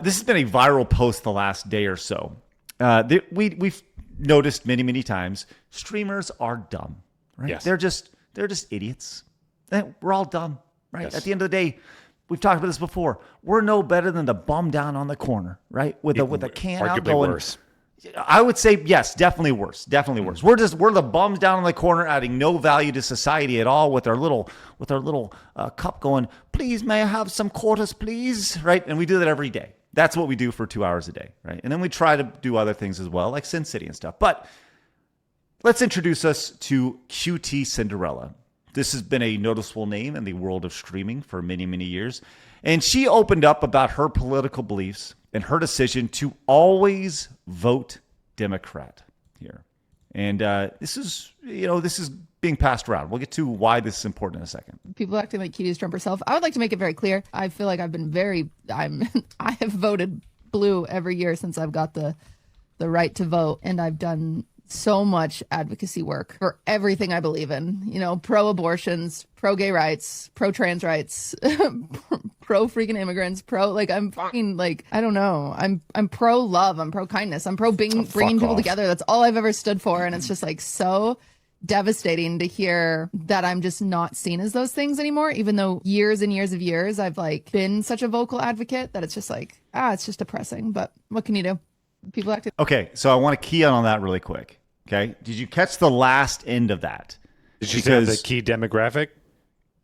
This has been a viral post the last day or so. We've noticed many times streamers are dumb, right? Yes. They're just idiots. We're all dumb, right? Yes. At the end of the day, we've talked about this before. We're no better than the bum down on the corner, right? With a can out Arguably going. worse. I would say yes, definitely worse. Definitely worse. We're the bums down in the corner, adding no value to society at all. With our little cup going, please, may I have some quarters, please? Right, and we do that every day. That's what we do for 2 hours a day, right? And then we try to do other things as well, like Sin City and stuff. But let's introduce us to QTCinderella. This has been a noticeable name in the world of streaming for many years. And she opened up about her political beliefs and her decision to always vote Democrat here. And this is being passed around. We'll get to why this is important in a second. People acting like Kitty's Trump herself. I would like to make it very clear. I feel like I've been I have voted blue every year since I've got the right to vote. And I've done so much advocacy work for everything I believe in, pro-abortions, pro-gay rights, pro-trans rights, pro-freaking immigrants, I'm fucking I don't know. I'm pro-love. I'm pro-kindness. I'm bringing people together. That's all I've ever stood for. And it's just so devastating to hear that I'm just not seen as those things anymore, even though years and years of years I've been such a vocal advocate that it's just it's just depressing. But what can you do? People acting. Okay, so I want to key on that really quick. Okay, did you catch the last end of that? Did you say the key demographic?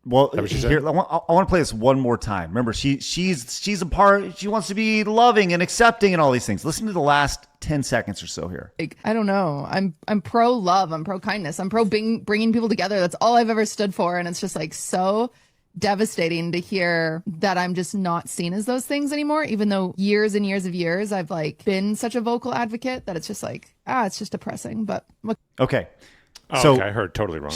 Well, here, I want to play this one more time. Remember, she's a part. She wants to be loving and accepting and all these things. Listen to the last 10 seconds or so here. I don't know. I'm pro-love. I'm pro-kindness. I'm bringing people together. That's all I've ever stood for. And it's just so devastating to hear that I'm just not seen as those things anymore, even though years and years of years I've been such a vocal advocate that it's just it's just depressing. But okay. Okay, I heard totally wrong.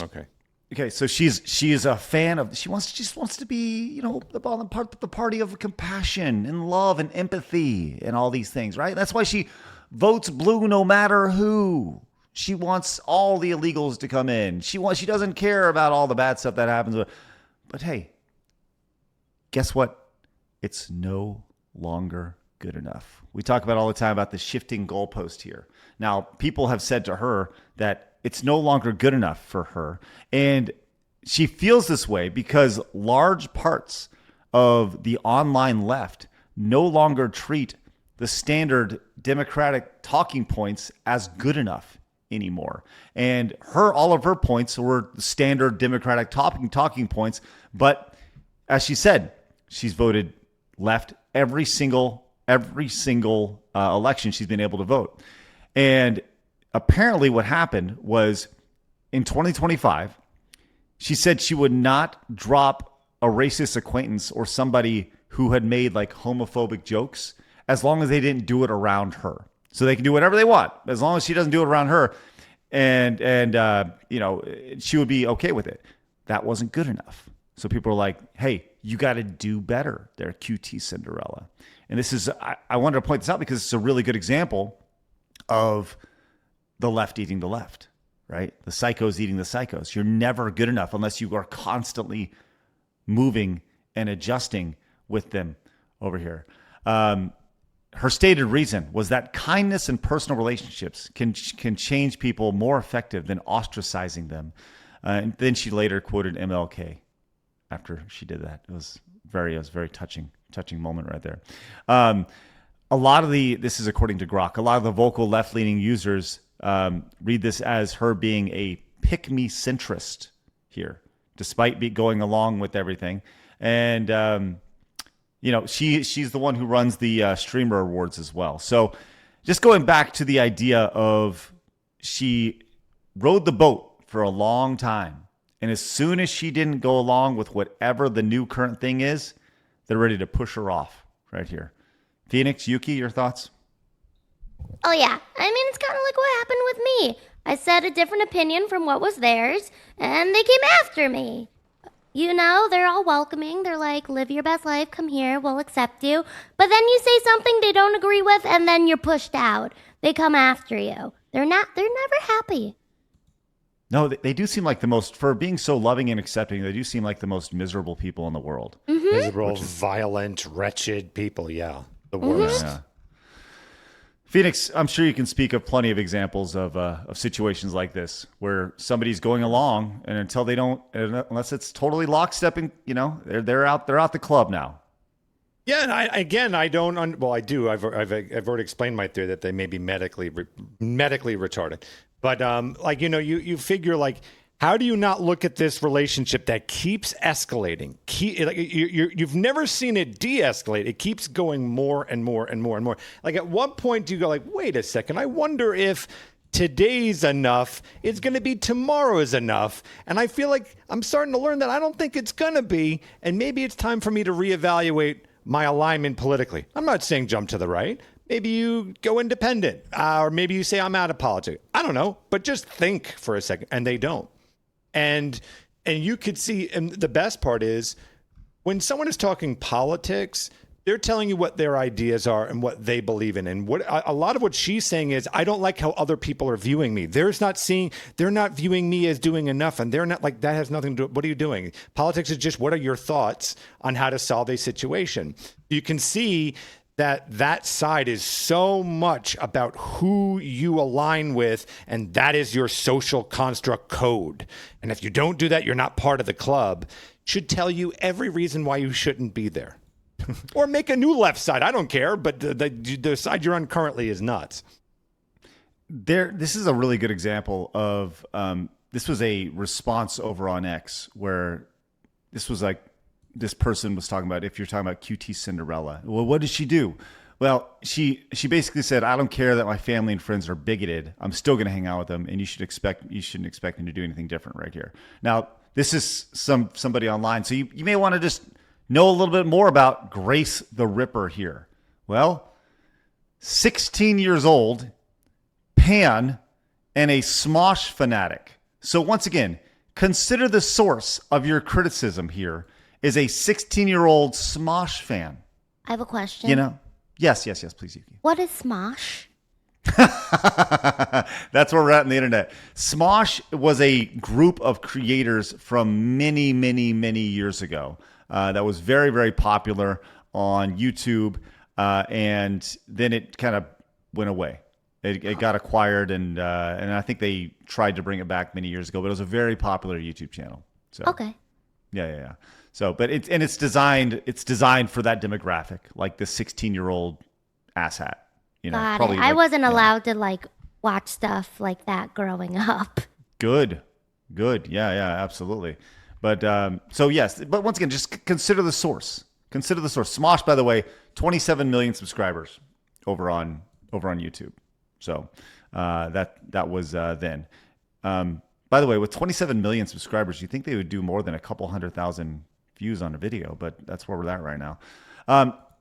Okay, so she is a fan of. She just wants to be, the party of compassion and love and empathy and all these things, right? That's why she votes blue no matter who. She wants all the illegals to come in. She doesn't care about all the bad stuff that happens. But hey, guess what? It's no longer good enough. We talk about all the time about the shifting goalpost here. Now, people have said to her that it's no longer good enough for her. And she feels this way because large parts of the online left no longer treat the standard Democratic talking points as good enough anymore. And all of her points were standard Democratic talking points. But as she said, she's voted left every single election she's been able to vote. And apparently what happened was in 2025, she said she would not drop a racist acquaintance or somebody who had made homophobic jokes as long as they didn't do it around her. So they can do whatever they want as long as she doesn't do it around her. And she would be okay with it. That wasn't good enough. So people are like, hey, you got to do better there, QTCinderella. And this is, I wanted to point this out because it's a really good example of the left eating the left, right? The psychos eating the psychos. You're never good enough unless you are constantly moving and adjusting with them over here. Her stated reason was that kindness and personal relationships can change people more effective than ostracizing them. And then she later quoted MLK after she did that. It was very touching moment right there. A lot of this is according to Grok. A lot of the vocal left-leaning users read this as her being a pick-me centrist here, despite going along with everything. And she's the one who runs the streamer awards as well. So just going back to the idea of she rode the boat for a long time. And as soon as she didn't go along with whatever the new current thing is, they're ready to push her off right here. Phoenix, Yuki, your thoughts? Oh, yeah. I mean, it's kind of like what happened with me. I said a different opinion from what was theirs, and they came after me. They're all welcoming. They're like, live your best life. Come here. We'll accept you. But then you say something they don't agree with, and then you're pushed out. They come after you. They're never happy. No, they do seem like for being so loving and accepting, they do seem like the most miserable people in the world. Mm-hmm. Miserable, violent, wretched people, yeah. The worst. Yeah. Phoenix, I'm sure you can speak of plenty of examples of situations like this where somebody's going along, and until they don't, unless it's totally lockstep, and they're out the club now. Yeah, and I don't. Well, I do. I've already explained my theory that they may be medically retarded. But you figure like, how do you not look at this relationship that keeps escalating? You've never seen it de-escalate. It keeps going more and more and more and more. Like at what point do you go like, wait a second, I wonder if today's enough, it's going to be tomorrow's enough. And I feel like I'm starting to learn that I don't think it's going to be. And maybe it's time for me to reevaluate my alignment politically. I'm not saying jump to the right. Maybe you go independent, or maybe you say I'm out of politics. I don't know, but just think for a second. And they don't. And you could see, and the best part is when someone is talking politics, they're telling you what their ideas are and what they believe in. And what a lot of what she's saying is, I don't like how other people are viewing me. They're not viewing me as doing enough. And they're not like, that has nothing to do. What are you doing? Politics is just, what are your thoughts on how to solve a situation? You can see that side is so much about who you align with, and that is your social construct code. And if you don't do that, you're not part of the club. Should tell you every reason why you shouldn't be there. Or make a new left side. I don't care, but the side you're on currently is nuts. This is a really good example of this was a response over on X where this was like, this person was talking about, if you're talking about QTCinderella, well, what did she do? Well, she basically said, I don't care that my family and friends are bigoted. I'm still going to hang out with them, and you shouldn't expect me to do anything different right here. Now, this is somebody online, so you may want to just know a little bit more about Grace the Ripper here. Well, 16 years old, pan, and a Smosh fanatic. So once again, consider the source of your criticism here is a 16-year-old Smosh fan. I have a question. Yes, please, Yuki. What is Smosh? That's where we're at on the internet. Smosh was a group of creators from many, many, many years ago that was very, very popular on YouTube, and then it kind of went away. It got acquired, and I think they tried to bring it back many years ago, but it was a very popular YouTube channel. So Okay. Yeah. So, but it's designed for that demographic, like the 16-year-old asshat. Got probably it. I wasn't allowed to like watch stuff like that growing up. Good. Yeah, absolutely. But so yes, but once again, just consider the source. Consider the source. Smosh, by the way, 27 million subscribers over on YouTube. So that was then. By the way, with 27 million subscribers, you think they would do more than a couple 100,000 views on a video, but that's where we're at right now.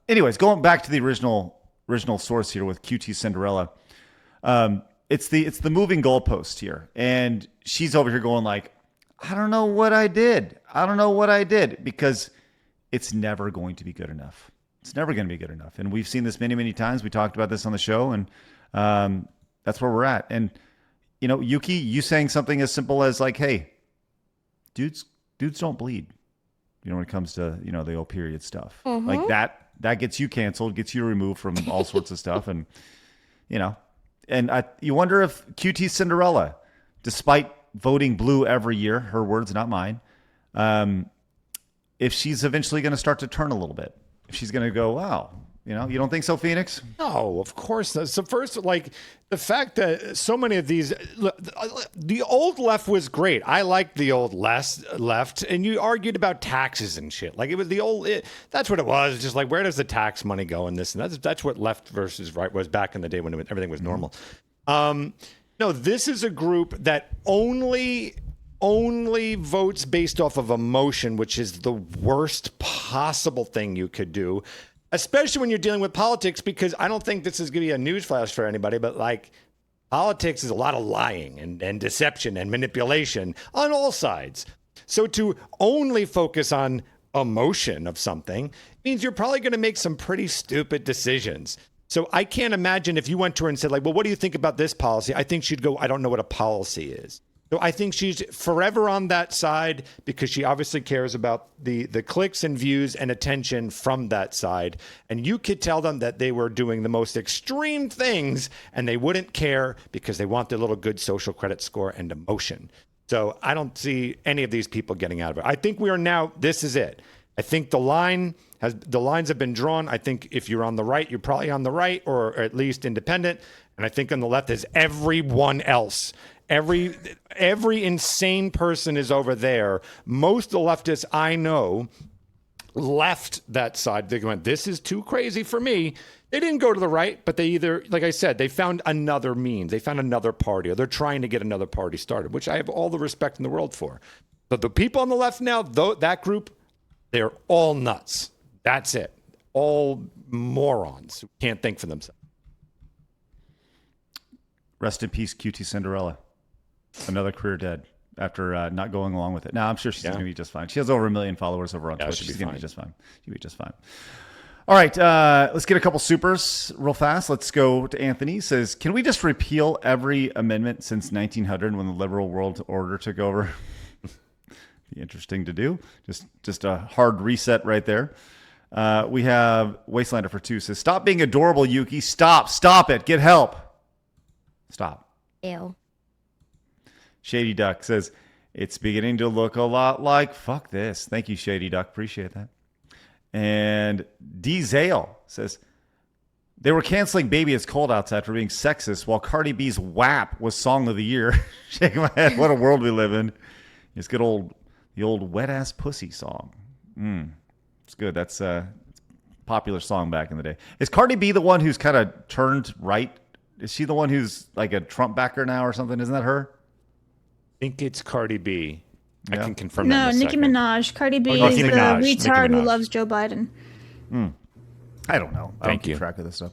Anyways, going back to the original source here with QTCinderella, it's the moving goalpost here, and she's over here going like, I don't know what I did, because it's never going to be good enough. It's never going to be good enough, and we've seen this many, many times. We talked about this on the show, and that's where we're at. And Yuki, you saying something as simple as like, hey, dudes don't bleed. When it comes to, the old period stuff. Mm-hmm. Like that gets you canceled, gets you removed from all sorts of stuff. And, you wonder if QTCinderella, despite voting blue every year, her words, not mine, if she's eventually going to start to turn a little bit. If she's going to go, wow, you don't think so, Phoenix? No, of course not. So first, like the fact that so many of these, the old left was great. I liked the old left, and you argued about taxes and shit. Like it was the old. That's what it was. Just like, where does the tax money go in this? And that's what left versus right was back in the day when everything was normal. No, this is a group that only votes based off of emotion, which is the worst possible thing you could do. Especially when you're dealing with politics, because I don't think this is going to be a newsflash for anybody, but like politics is a lot of lying and deception and manipulation on all sides. So to only focus on emotion of something means you're probably going to make some pretty stupid decisions. So I can't imagine if you went to her and said like, well, what do you think about this policy? I think she'd go, I don't know what a policy is. So I think she's forever on that side because she obviously cares about the clicks and views and attention from that side. And you could tell them that they were doing the most extreme things and they wouldn't care because they want their little good social credit score and emotion. So I don't see any of these people getting out of it. I think we are now, this is it. I think the lines have been drawn. I think if you're on the right, you're probably on the right or at least independent. And I think on the left is everyone else. Every insane person is over there. Most of the leftists I know left that side. They went, this is too crazy for me. They didn't go to the right, but they either, like I said, they found another means. They found another party, or they're trying to get another party started, which I have all the respect in the world for. But the people on the left now, that group, they're all nuts. That's it. All morons who can't think for themselves. Rest in peace, QTCinderella. Another career dead after not going along with it. Now, I'm sure she's going to be just fine. She has over 1 million followers over on Twitch. She's going to be just fine. She'll be just fine. All right, let's get a couple supers real fast. Let's go to Anthony. He says, can we just repeal every amendment since 1900 when the liberal world order took over? Be interesting to do. Just a hard reset right there. We have Wastelander for 2 says, stop being adorable, Yuki. Stop it. Get help. Stop. Ew. Shady Duck says, it's beginning to look a lot like fuck this. Thank you, Shady Duck. Appreciate that. And D. Zale says, they were canceling Baby It's Cold Outside for being sexist while Cardi B's WAP was Song of the Year. Shaking my head. What a world we live in. It's good the old Wet Ass Pussy song. It's good. That's a popular song back in the day. Is Cardi B the one who's kind of turned right? Is she the one who's like a Trump backer now or something? Isn't that her? I think it's Cardi B. Yeah. I can confirm No, that in a Nicki second. Minaj. Cardi B Oh, is Nicki the Minaj. Nicki retard who Minaj. loves Joe Biden. I don't know. I don't Thank keep you. track of this stuff.